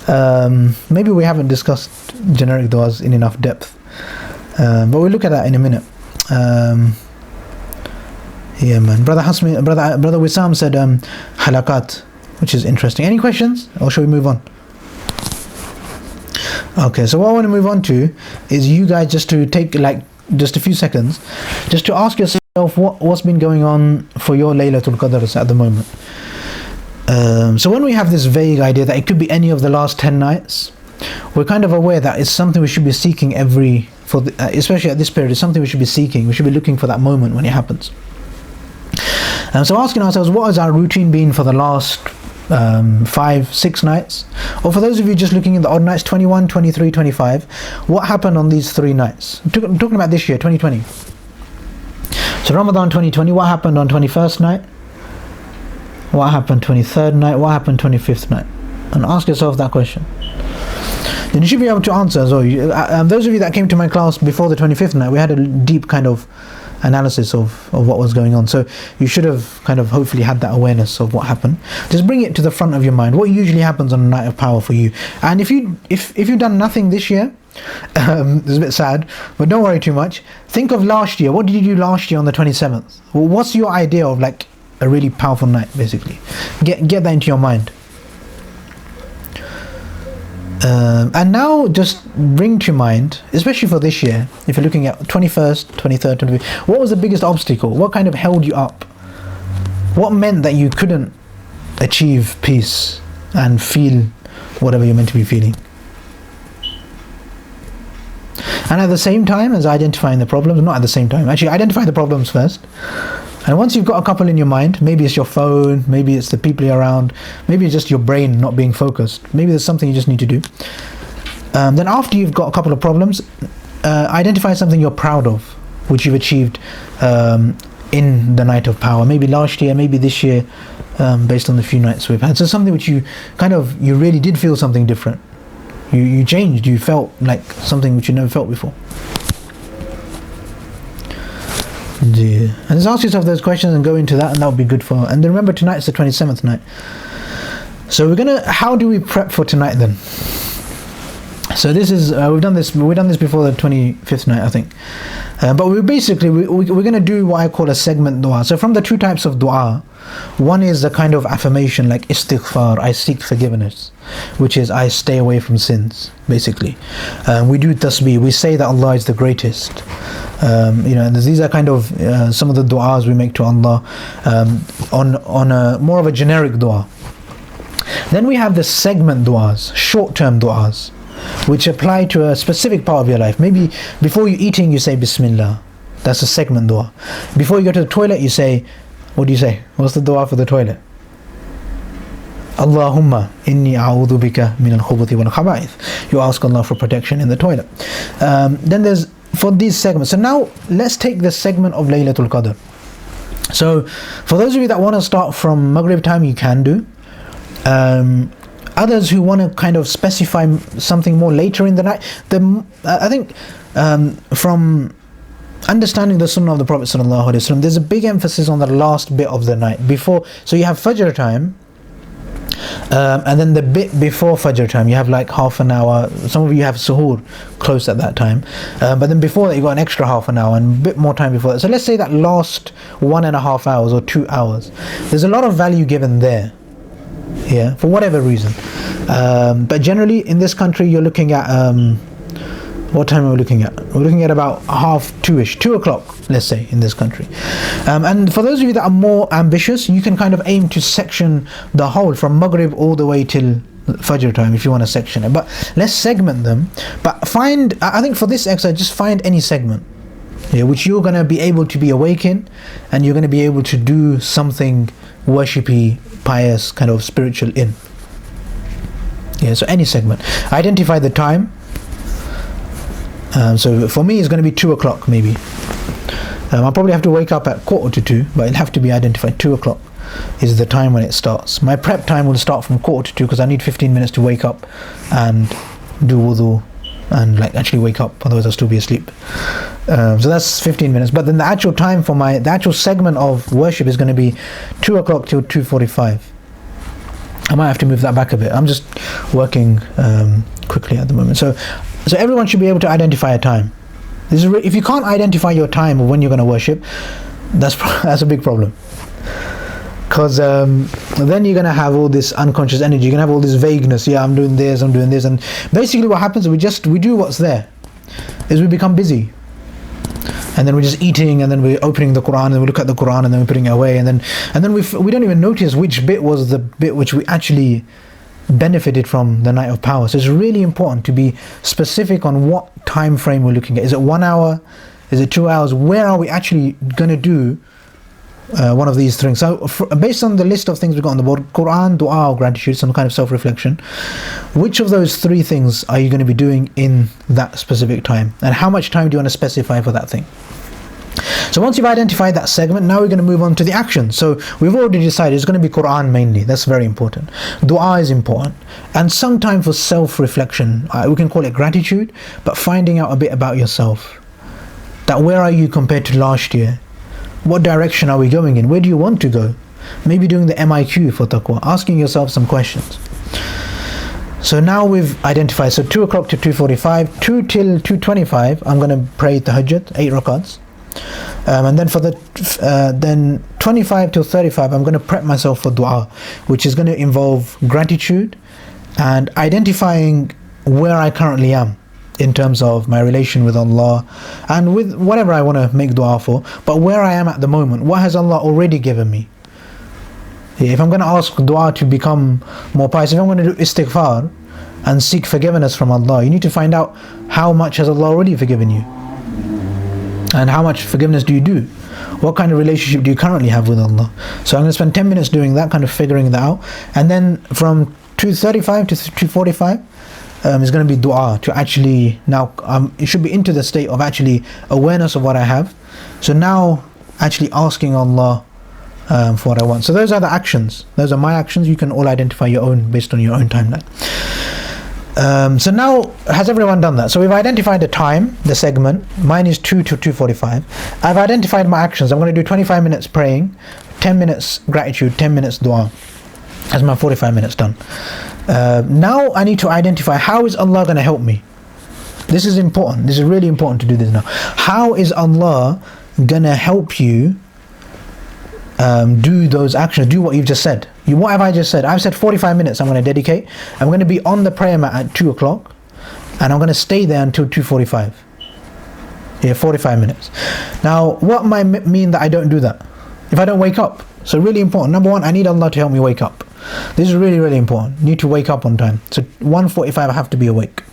Speaker 1: Maybe we haven't discussed generic duas in enough depth, but we'll look at that in a minute. Yeah man, brother Wissam said halakat, which is interesting. Any questions, or shall we move on? Okay, so what I want to move on to is you guys just to take just a few seconds just to ask yourself what's been going on for your Laylatul Qadr at the moment. So when we have this vague idea that it could be any of the last 10 nights, we're kind of aware that it's something we should be seeking especially at this period, it's something we should be seeking. We should be looking for that moment when it happens. So asking ourselves, what has our routine been for the last 5-6 nights? Or for those of you just looking at the odd nights, 21, 23, 25, what happened on these 3 nights? I'm talking about this year, 2020. So Ramadan 2020, what happened on 21st night? What happened 23rd night? What happened 25th night? And ask yourself that question. Then you should be able to answer as well. Those of you that came to my class before the 25th night, we had a deep kind of analysis of what was going on. So you should have kind of hopefully had that awareness of what happened. Just bring it to the front of your mind. What usually happens on a night of power for you? And if you've done nothing this year, it's a bit sad, but don't worry too much. Think of last year. What did you do last year on the 27th? Well, what's your idea of like a really powerful night, basically? Get that into your mind. And now just bring to mind, especially for this year, if you're looking at 21st, 23rd, 25th, what was the biggest obstacle? What kind of held you up? What meant that you couldn't achieve peace and feel whatever you're meant to be feeling? And at the same time as identifying the problems, not at the same time, actually identify the problems first. And once you've got a couple in your mind, maybe it's your phone, maybe it's the people you're around, maybe it's just your brain not being focused, maybe there's something you just need to do. Then after you've got a couple of problems, identify something you're proud of, which you've achieved in the night of power, maybe last year, maybe this year, based on the few nights we've had. So something which you really did feel something different. You changed, you felt like something which you never felt before. Yeah. And just ask yourself those questions and go into that, and that would be good for. And then remember, tonight's the 27th night. So how do we prep for tonight then? So this is we've done this before the 25th night, I think. But we're going to do what I call a segment dua. So from the 2 types of dua, one is a kind of affirmation like istighfar, I seek forgiveness, which is I stay away from sins, basically. We do tasbih, we say that Allah is the greatest. And these are kind of some of the du'as we make to Allah on a more of a generic du'a. Then we have the segment du'as, short-term du'as, which apply to a specific part of your life. Maybe before you're eating you say Bismillah, that's a segment du'a. Before you go to the toilet you say, what do you say? What's the du'a for the toilet? Allahumma inni a'udhu bika min al-khubuthi wal khaba'ith. You ask Allah for protection in the toilet. Then there's for these segments. So now let's take the segment of Laylatul Qadr. So for those of you that want to start from Maghrib time, you can do. Others who want to kind of specify something more later in the night, I think from understanding the Sunnah of the Prophet ﷺ, there's a big emphasis on the last bit of the night before. So you have Fajr time, and then the bit before Fajr time you have like half an hour. Some of you have suhoor close at that time, but then before that you got an extra half an hour and a bit more time before that. So let's say that last 1.5 hours or 2 hours, there's a lot of value given there, for whatever reason. But generally in this country you're looking at what time are we looking at? We're looking at about 2:30ish, 2 o'clock, let's say, in this country. And for those of you that are more ambitious, you can kind of aim to section the whole from Maghrib all the way till Fajr time if you want to section it. But let's segment them. But I think for this exercise, just find any segment which you're going to be able to be awake in, and you're going to be able to do something worshipy, pious, kind of spiritual in. So any segment. Identify the time. So for me it's going to be 2 o'clock maybe. I'll probably have to wake up at 1:45, but it'll have to be identified. 2 o'clock is the time when it starts. My prep time will start from 1:45 because I need 15 minutes to wake up and do wudu and like actually wake up, otherwise I'll still be asleep. So that's 15 minutes. But then the actual time for the actual segment of worship is going to be 2 o'clock till 2:45. I might have to move that back a bit. I'm just working quickly at the moment. So everyone should be able to identify a time. If you can't identify your time of when you're going to worship, that's a big problem. Because then you're going to have all this unconscious energy. You're going to have all this vagueness. I'm doing this, and basically what happens is we do what's there. Is we become busy. and then we're just eating, and then we're opening the Quran, and we look at the Quran, and then we're putting it away, and then we don't even notice which bit was the bit which we actually benefited from the night of power. So it's really important to be specific on what time frame we're looking at. Is it 1 hour? Is it 2 hours? Where are we actually going to do one of these things? So based on the list of things we got on the board, Quran, dua, or gratitude, some kind of self-reflection, which of those three things are you going to be doing in that specific time, and how much time do you want to specify for that thing? So once you've identified that segment, now we're going to move on to the action. So we've already decided it's going to be Quran mainly. That's very important. Dua is important, and some time for self-reflection. We can call it gratitude, but finding out a bit about yourself. That where are you compared to last year? What direction are we going in? Where do you want to go? Maybe doing the MIQ for taqwa, asking yourself some questions. So now we've identified, so 2 o'clock to 2:45, 2 till 2:25, I'm going to pray tahajjud, 8 rakats. And then for the then 25 till 35, I'm going to prep myself for dua, which is going to involve gratitude and identifying where I currently am in terms of my relation with Allah and with whatever I want to make dua for, but where I am at the moment, what has Allah already given me? If I'm going to ask dua to become more pious, if I'm going to do istighfar and seek forgiveness from Allah, you need to find out how much has Allah already forgiven you, and how much forgiveness do you do? What kind of relationship do you currently have with Allah? So I'm going to spend 10 minutes doing that, kind of figuring that out, and then from 2:35 to 2:45 is going to be dua, to actually now it should be into the state of actually awareness of what I have. So now actually asking Allah for what I want. So those are the actions. Those are my actions. You can all identify your own based on your own timeline. So now, has everyone done that? So we've identified the time, the segment. Mine is 2 to 2:45. I've identified my actions. I'm going to do 25 minutes praying, 10 minutes gratitude, 10 minutes dua. That's my 45 minutes done. Now I need to identify, how is Allah going to help me? This is important. This is really important to do this now. How is Allah going to help you do those actions, do what you've just said? What have I just said? I've said 45 minutes I'm going to dedicate. I'm going to be on the prayer mat at 2 o'clock, and I'm going to stay there until 2:45. Yeah, 45 minutes. Now, what might mean that I don't do that? If I don't wake up. So really important. Number one, I need Allah to help me wake up. This is really, really important. Need to wake up on time. So 1:45 I have to be awake.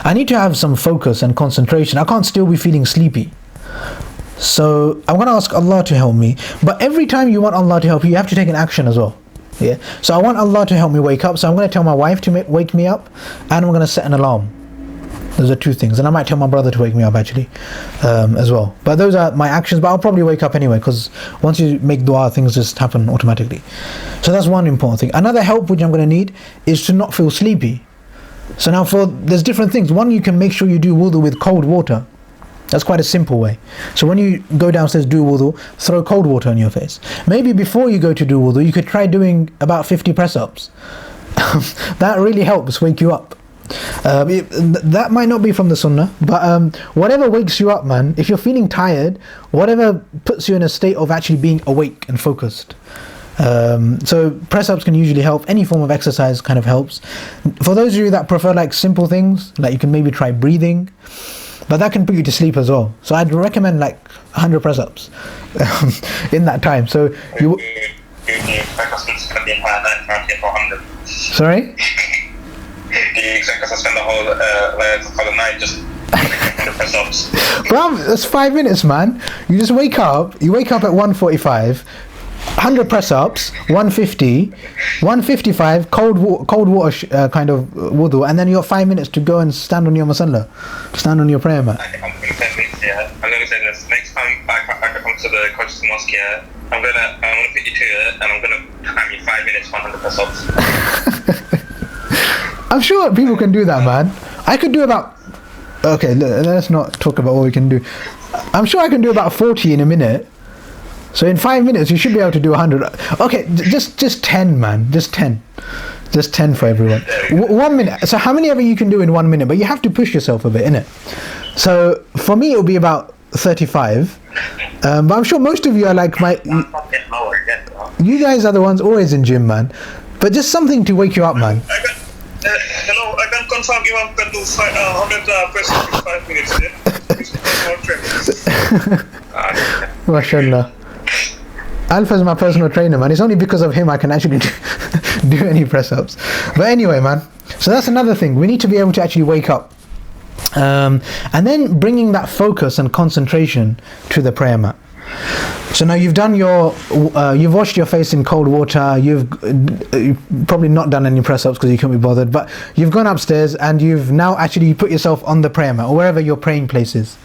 Speaker 1: I need to have some focus and concentration. I can't still be feeling sleepy. So I'm going to ask Allah to help me. But every time you want Allah to help you, you have to take an action as well. Yeah. So I want Allah to help me wake up. So I'm going to tell my wife to wake me up, and I'm going to set an alarm. Those are two things. And I might tell my brother to wake me up actually as well. But those are my actions. But I'll probably wake up anyway, because once you make dua, things just happen automatically. So that's one important thing. Another help which I'm going to need is to not feel sleepy. So now there's different things. One, you can make sure you do wudu with cold water. That's quite a simple way. So when you go downstairs, do wudu, throw cold water on your face. Maybe before you go to do wudu, you could try doing about 50 press-ups. That really helps wake you up. That might not be from the sunnah, but whatever wakes you up, man, if you're feeling tired, whatever puts you in a state of actually being awake and focused. So press-ups can usually help. Any form of exercise kind of helps. For those of you that prefer like simple things, like you can maybe try breathing, but that can put you to sleep as well. So I'd recommend like 100 press-ups in that time. So you sorry?
Speaker 2: Do you expect us to spend the whole night just 100 press-ups?
Speaker 1: Bro, that's 5 minutes, man. You just wake up. You wake up at 1:45. 100 press-ups, 150, 155 cold water kind of wudu, and then you got 5 minutes to go and stand on your musalla, stand on your prayer mat.
Speaker 2: I'm going to say this. Next time I come to the Conscious Mosque here, I'm going to put you to it, and I'm going to time you 5 minutes, 100 press-ups.
Speaker 1: I'm sure people can do that, man. I could do about, okay, let's not talk about what we can do. I'm sure I can do about 40 in a minute. So in 5 minutes, you should be able to do 100. Okay, just 10, man. Just 10. Just 10 for everyone. 1 minute. So how many ever you can do in 1 minute? But you have to push yourself a bit, innit? So for me, it'll be about 35. But I'm sure most of you are like you guys are the ones always in gym, man. But just something to wake you up, man.
Speaker 2: Hello, I can confirm you can do 100 press-ups in 5 minutes, yeah?
Speaker 1: MashaAllah. Alpha's my personal trainer, man. It's only because of him I can actually do any press-ups. But anyway, man. So that's another thing. We need to be able to actually wake up. And then bringing that focus and concentration to the prayer mat. So now you've done you've washed your face in cold water. You've probably not done any press-ups because you couldn't be bothered. But you've gone upstairs and you've now actually put yourself on the prayer mat or wherever your praying place is.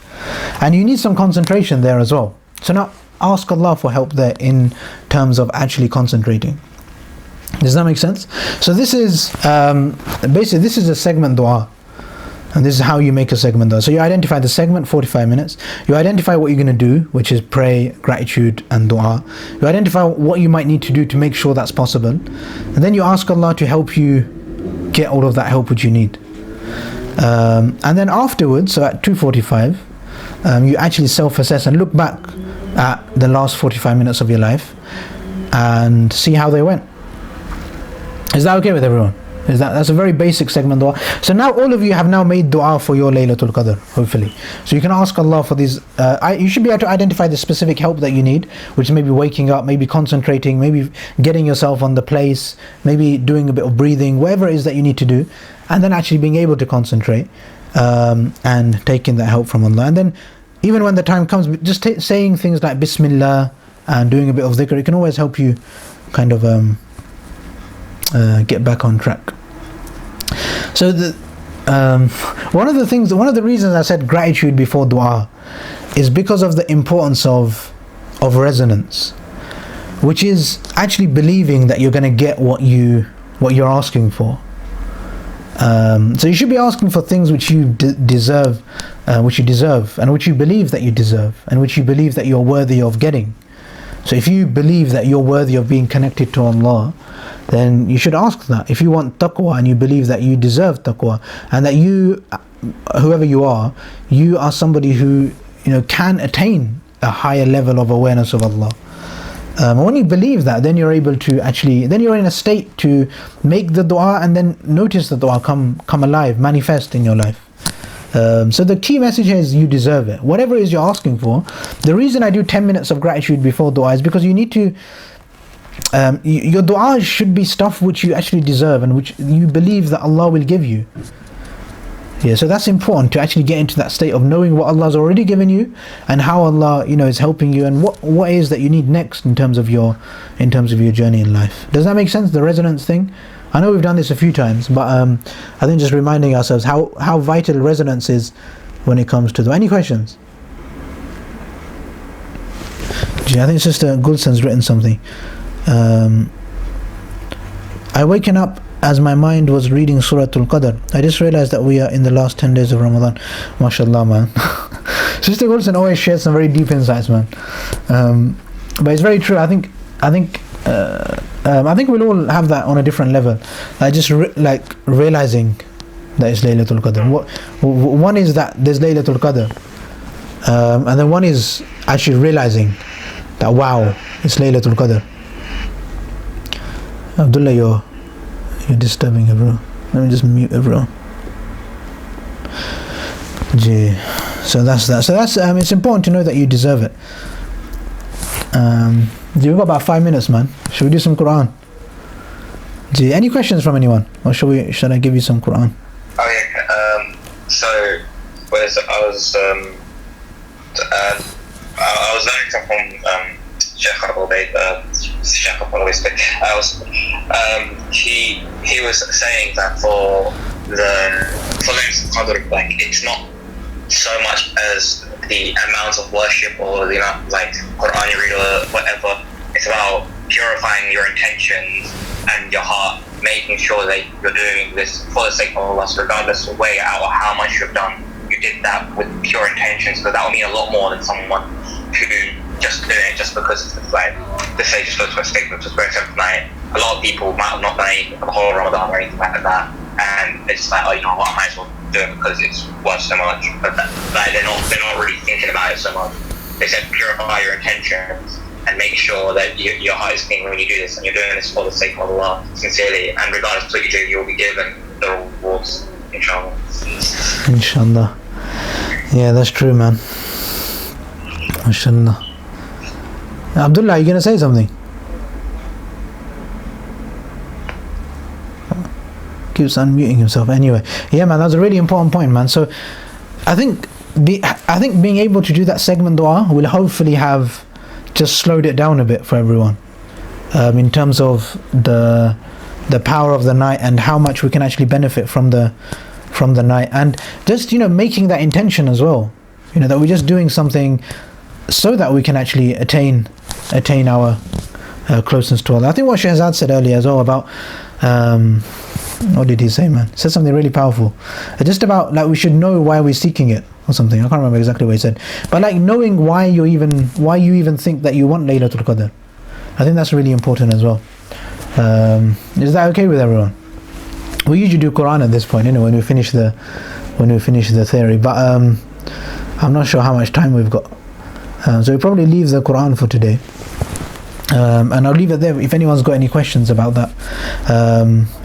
Speaker 1: And you need some concentration there as well. So now ask Allah for help there in terms of actually concentrating. Does that make sense? So this is basically this is a segment dua. And this is how you make a segment dua. So you identify the segment, 45 minutes. You identify what you're going to do, which is pray, gratitude and dua. You identify what you might need to do to make sure that's possible. And then you ask Allah to help you get all of that help which you need. And then afterwards, so at 2:45, you actually self-assess and look back at the last 45 minutes of your life and see how they went. Is that okay with everyone? That's a very basic segment dua. So now all of you have now made dua for your Laylatul Qadr, hopefully. So you can ask Allah for these. You should be able to identify the specific help that you need, which is maybe waking up, maybe concentrating, maybe getting yourself on the place, maybe doing a bit of breathing, whatever it is that you need to do, and then actually being able to concentrate and taking that help from Allah. And then even when the time comes, just saying things like Bismillah and doing a bit of dhikr, it can always help you kind of get back on track. So one of the reasons I said gratitude before dua is because of the importance of resonance, which is actually believing that you're going to get what you're asking for. So you should be asking for things which you deserve, and which you believe that you deserve, and which you believe that you're worthy of getting. So if you believe that you're worthy of being connected to Allah, then you should ask that. If you want taqwa and you believe that you deserve taqwa, and that you, whoever you are somebody who can attain a higher level of awareness of Allah. When you believe that, then you're able to then you're in a state to make the dua and then notice the dua come alive, manifest in your life. So the key message here is you deserve it. Whatever it is you're asking for. The reason I do 10 minutes of gratitude before dua is because you need to, your dua should be stuff which you actually deserve and which you believe that Allah will give you. Yeah, so that's important to actually get into that state of knowing what Allah's already given you and how Allah, is helping you, and what is that you need next in terms of your journey in life. Does that make sense? The resonance thing. I know we've done this a few times, but I think just reminding ourselves how vital resonance is when it comes to any questions. Gee, I think Sister Gulson's written something. I waken up as my mind was reading Suratul Qadr. I just realized that we are in the last 10 days of Ramadan. MashaAllah, man. Sister Gulson always shares some very deep insights, man. But it's very true. I think we'll all have that on a different level. Just realizing that it's Laylatul Qadr. One is that there's Laylatul Qadr, and then one is actually realizing that wow, it's Laylatul Qadr. Abdullah, you're disturbing everyone. Let me just mute everyone. Gee. So that's that. So that's it's important to know that you deserve it. We've got about 5 minutes, man. Should we do some Quran? Gee, any questions from anyone, or should I give you some Quran?
Speaker 2: Oh yeah. So I was learning from Sheikh he was saying that for Laylatul Qadr, it's not so much as the amount of worship or the amount Quran you read or whatever. It's about purifying your intentions and your heart, making sure that you're doing this for the sake of Allah, regardless of where out or how much you've done. You did that with pure intentions, because that will mean a lot more than someone who just doing it just because it's let's say just go to a statement, just go to night. A lot of people might have not done anything for the whole Ramadan or anything like that, and it's what, I might as well do it because it's worth so much. But they're not really thinking about it so much. They said purify your intentions and make sure that your heart is clean when you do this, and you're doing this for the sake of Allah, sincerely, and regardless of what you do, you'll be given the rewards, inshallah.
Speaker 1: Inshallah. Yeah, that's true, man. MashaAllah. Abdullah, are you going to say something? Keeps unmuting himself. Anyway, yeah, man, that's a really important point, man. So I think being able to do that segment dua will hopefully have just slowed it down a bit for everyone, in terms of the power of the night and how much we can actually benefit from the night, and just making that intention as well, that we're just doing something so that we can actually attain our closeness to Allah. I think what Shahzad said earlier as well about what did he say, man? He said something really powerful, just about like we should know why we're seeking it or something. I can't remember exactly what he said, but like knowing why you even think that you want Laylatul Qadr. I think that's really important as well. Is that okay with everyone? We usually do Quran at this point, when we finish the theory, but I'm not sure how much time we've got, so we'll probably leave the Quran for today, and I'll leave it there if anyone's got any questions about that.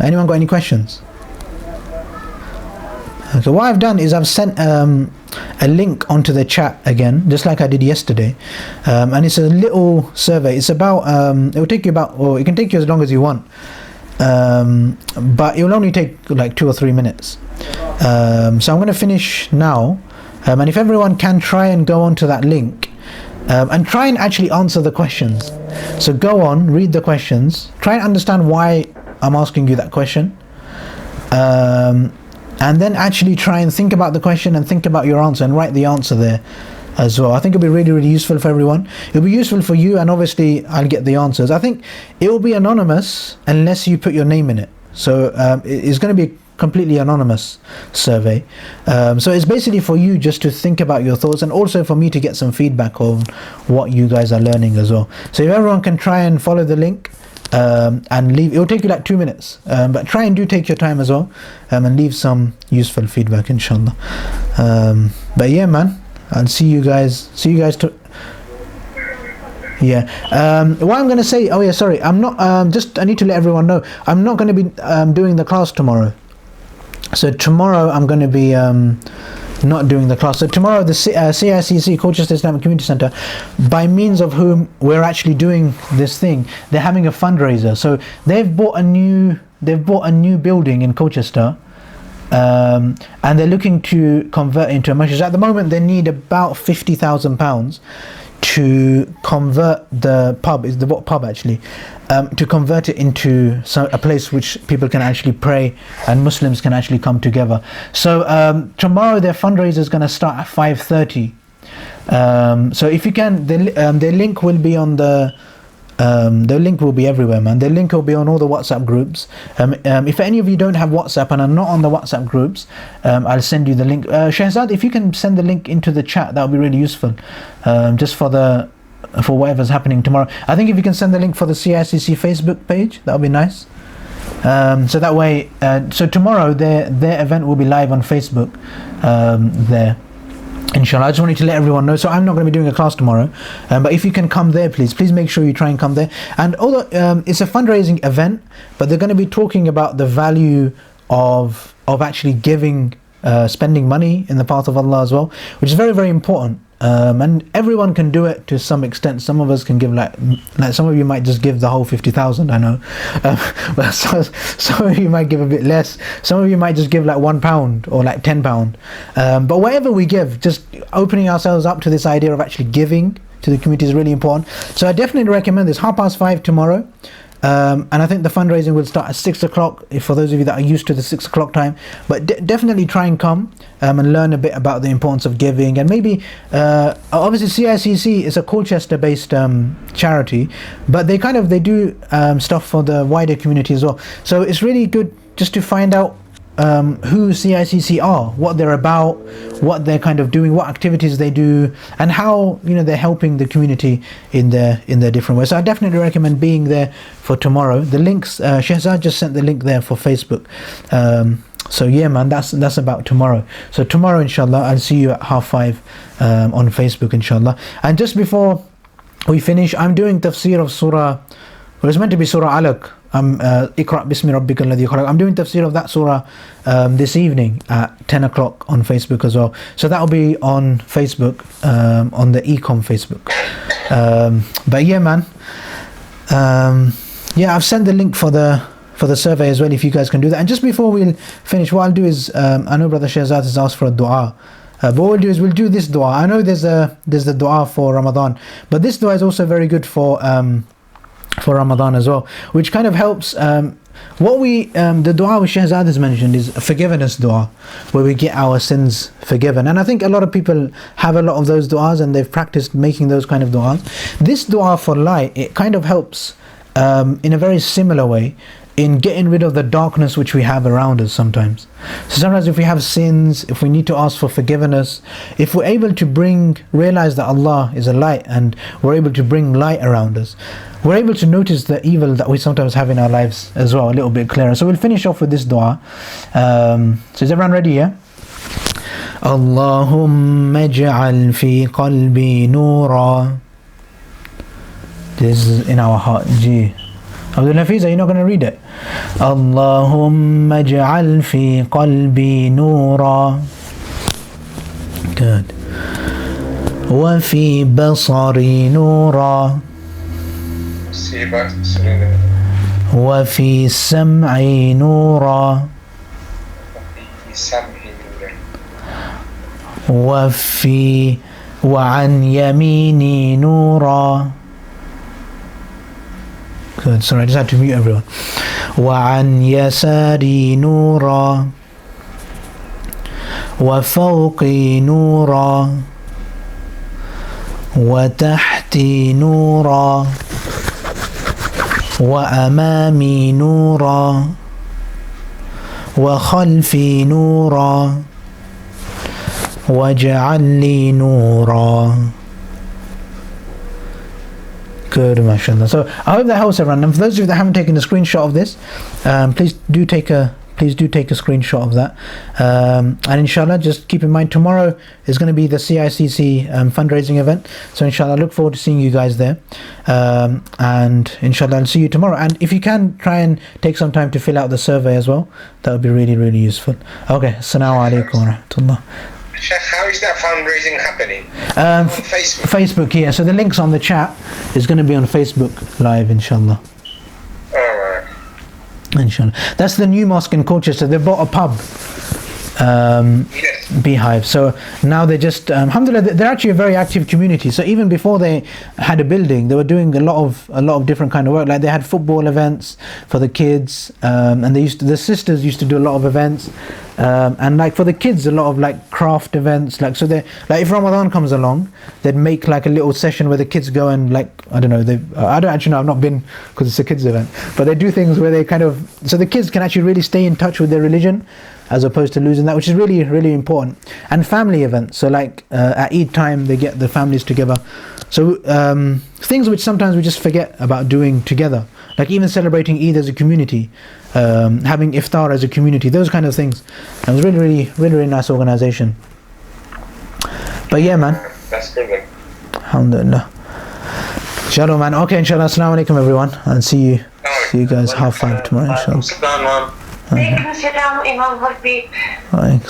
Speaker 1: Anyone got any questions? So what I've done is I've sent a link onto the chat again, just like I did yesterday, and it's a little survey. It's about it will take you about, or it can take you as long as you want, but it will only take like 2 or 3 minutes. So I'm going to finish now, and if everyone can try and go onto that link, and try and actually answer the questions. So go on, read the questions, try and understand why I'm asking you that question, and then actually try and think about the question and think about your answer and write the answer there as well. I think it'll be really, really useful for everyone. It'll be useful for you, and obviously I'll get the answers. I think it will be anonymous unless you put your name in it. So it's going to be a completely anonymous survey. So it's basically for you just to think about your thoughts, and also for me to get some feedback on what you guys are learning as well. So if everyone can try and follow the link, and leave, it will take you like 2 minutes, but try and do take your time as well, and leave some useful feedback, inshallah. But yeah, man, I'll see you guys yeah. What I'm going to say, oh yeah, sorry, I'm not, I need to let everyone know, I'm not going to be doing the class tomorrow. So tomorrow I'm going to be not doing the class. So tomorrow the CICC, Colchester Islamic Community Centre, by means of whom we're actually doing this thing, they're having a fundraiser. So they've bought a new building in Colchester, and they're looking to convert into a masjid. At the moment they need about £50,000 to convert the pub, is the what pub actually, to convert it into a place which people can actually pray and Muslims can actually come together. So tomorrow their fundraiser is going to start at 5:30. So if you can, the link will be on the link will be everywhere, man. The link will be on all the WhatsApp groups. If any of you don't have WhatsApp and are not on the WhatsApp groups, I'll send you the link. Shahzad, if you can send the link into the chat, that would be really useful, just for whatever's happening tomorrow. I think if you can send the link for the CICC Facebook page, that would be nice. So that way, so tomorrow their event will be live on Facebook there, inshallah. I just wanted to let everyone know. So I'm not going to be doing a class tomorrow, but if you can come there, please make sure you try and come there. And although it's a fundraising event, but they're going to be talking about the value of actually giving, spending money in the path of Allah as well, which is very, very important. And everyone can do it to some extent. Some of us can give like some of you might just give the whole 50,000, I know, but some of you might give a bit less. Some of you might just give like £1 or like £10. But whatever we give, just opening ourselves up to this idea of actually giving to the community is really important. So I definitely recommend this. 5:30 tomorrow. And I think the fundraising will start at 6 o'clock, for those of you that are used to the 6 o'clock time. But definitely try and come and learn a bit about the importance of giving. And maybe, obviously CICC is a Colchester based charity, but they do stuff for the wider community as well. So it's really good just to find out who CICC are, what they're about, what they're kind of doing, what activities they do, and how they're helping the community in their different ways. So I definitely recommend being there for tomorrow. The links, Shahzad just sent the link there for Facebook. So yeah, man, that's about tomorrow. So tomorrow, inshallah, I'll see you at 5:30 on Facebook, inshallah. And just before we finish, I'm doing tafsir of Surah Well, it's meant to be Surah Alaq. Iqra bismi rabbika alladhi khalaq. I'm doing tafsir of that surah this evening at 10 o'clock on Facebook as well. So that'll be on Facebook, on the Ecom Facebook. But yeah, man. Yeah, I've sent the link for the survey as well, if you guys can do that. And just before we finish, what I'll do is, I know Brother Shehzad has asked for a dua. But what we'll do is we'll do this dua. I know there's the dua for Ramadan, but this dua is also very good for Ramadan as well, which kind of helps. The dua which Shehzad has mentioned is a forgiveness dua, where we get our sins forgiven. And I think a lot of people have a lot of those duas and they've practiced making those kind of duas. This dua for light, it kind of helps in a very similar way in getting rid of the darkness which we have around us sometimes. So sometimes if we have sins, if we need to ask for forgiveness, if we're able to realize that Allah is a light and we're able to bring light around us, we're able to notice the evil that we sometimes have in our lives as well a little bit clearer. So we'll finish off with this dua. So is everyone ready, yeah? Allahumma ij'al fi qalbi nura. This is in our heart. Gee. Abdul Hafiz, are you not going to read it? Allahumma ij'al fi qalbi nura. Good. Wa fi basari nura. وفي سمعي نورا وعن يميني نورا. Good, sorry, I just had to mute everyone. وعن يساري نورا وفوقي نورا وتحتي نورا وأمامي نورا وخلفي نورا واجعل لي نورا. Good, mashallah. So I hope that helps everyone. And for those of you that haven't taken a screenshot of this, please do take a screenshot of that. And inshallah, just keep in mind, tomorrow is going to be the CICC fundraising event. So inshallah, I look forward to seeing you guys there. And inshallah, I'll see you tomorrow. And if you can, try and take some time to fill out the survey as well. That would be really, really useful. Okay, assalamu alaikum wa rahmatullah.
Speaker 5: Sheikh, how is that fundraising happening? On Facebook?
Speaker 1: Facebook, yeah. So the link's on the chat. It's going to be on Facebook Live, inshallah.
Speaker 5: Alright.
Speaker 1: Inshallah. That's the new mosque in Colchester. They bought a pub,
Speaker 5: Yes.
Speaker 1: Beehive. So now they're just, alhamdulillah, they're actually a very active community. So even before they had a building, they were doing a lot of different kind of work. Like they had football events for the kids, and the sisters used to do a lot of events, and like for the kids, a lot of like craft events. Like so, they like if Ramadan comes along, they'd make like a little session where the kids go and like I don't actually know. I've not been because it's a kids event, but they do things where they kind of so the kids can actually really stay in touch with their religion, as opposed to losing that, which is really, really important. And family events, so like at Eid time they get the families together. So things which sometimes we just forget about doing together, like even celebrating Eid as a community, having iftar as a community, those kind of things. It was really, really, really, really nice organization. But yeah, man.
Speaker 5: That's good, man.
Speaker 1: Alhamdulillah. Inshallah, man. Okay, inshallah. Assalamu alaikum, everyone. And see you guys 5:30 tomorrow, inshallah.
Speaker 3: Salam.
Speaker 1: Alright.